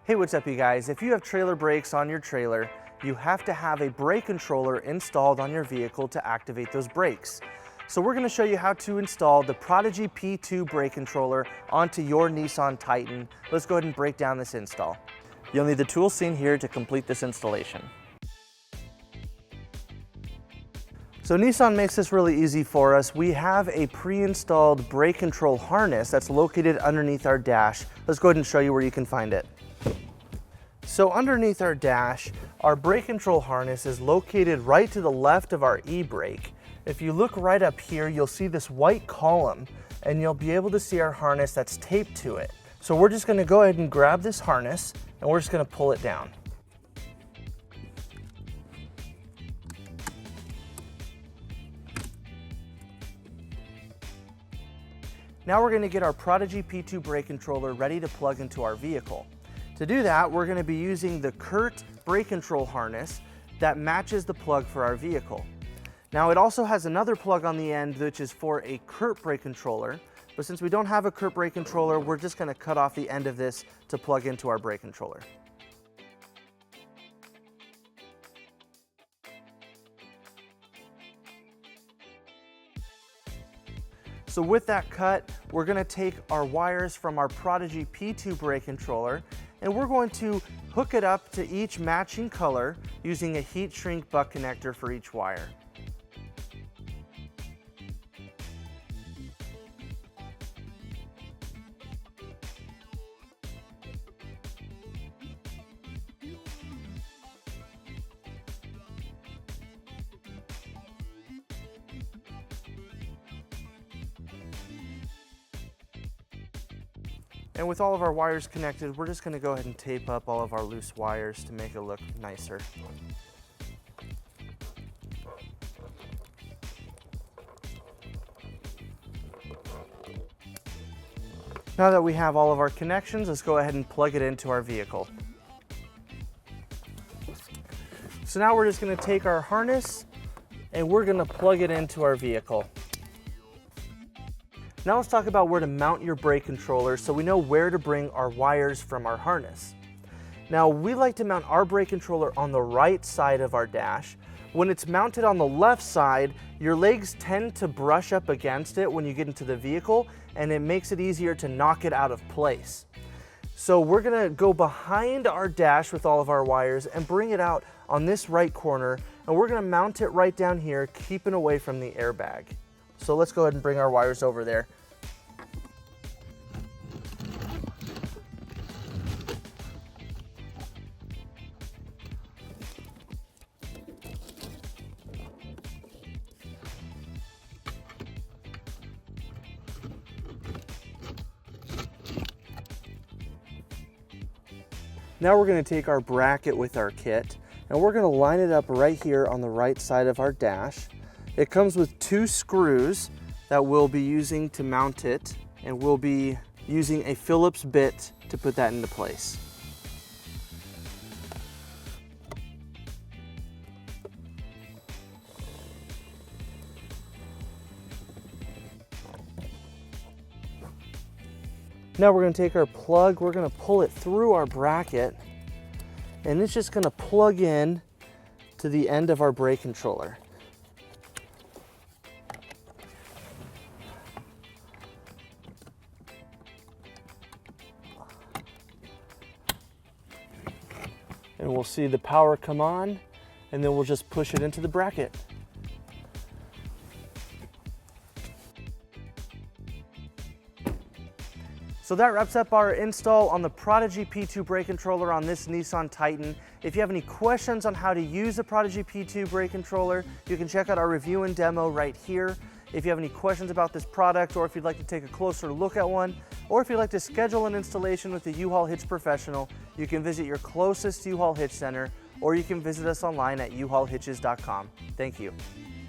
Hey, what's up you guys? If you have trailer brakes on your trailer, you have to have a brake controller installed on your vehicle to activate those brakes. So we're going to show you how to install the Prodigy P2 Brake Controller onto your Nissan Titan. Let's go ahead and break down this install. You'll need the tools seen here to complete this installation. So Nissan makes this really easy for us. We have a pre-installed brake control harness that's located underneath our dash. Let's go ahead and show you where you can find it. So underneath our dash, our brake control harness is located right to the left of our e-brake. If you look right up here, you'll see this white column and you'll be able to see our harness that's taped to it. So we're just gonna go ahead and grab this harness and we're just gonna pull it down. Now we're gonna get our Prodigy P2 Brake Controller ready to plug into our vehicle. To do that, we're going to be using the Curt brake control harness that matches the plug for our vehicle. Now it also has another plug on the end which is for a Curt brake controller, but since we don't have a Curt brake controller, we're just going to cut off the end of this to plug into our brake controller. So with that cut, we're going to take our wires from our Prodigy P2 brake controller and we're going to hook it up to each matching color using a heat shrink butt connector for each wire. And with all of our wires connected, we're just going to go ahead and tape up all of our loose wires to make it look nicer. Now that we have all of our connections, let's go ahead and plug it into our vehicle. So now we're just going to take our harness and we're going to plug it into our vehicle. Now let's talk about where to mount your brake controller so we know where to bring our wires from our harness. Now we like to mount our brake controller on the right side of our dash. When it's mounted on the left side, your legs tend to brush up against it when you get into the vehicle and it makes it easier to knock it out of place. So we're gonna go behind our dash with all of our wires and bring it out on this right corner and we're gonna mount it right down here, keeping away from the airbag. So let's go ahead and bring our wires over there. Now we're going to take our bracket with our kit and we're going to line it up right here on the right side of our dash. It comes with 2 screws that we'll be using to mount it, and we'll be using a Phillips bit to put that into place. Now we're going to take our plug, we're going to pull it through our bracket, and it's just going to plug in to the end of our brake controller. And we'll see the power come on, and then we'll just push it into the bracket. So that wraps up our install on the Prodigy P2 brake controller on this Nissan Titan. If you have any questions on how to use the Prodigy P2 brake controller, you can check out our review and demo right here. If you have any questions about this product, or if you'd like to take a closer look at one, or if you'd like to schedule an installation with a U-Haul Hitch professional, you can visit your closest U-Haul Hitch center, or you can visit us online at uhaulhitches.com. Thank you.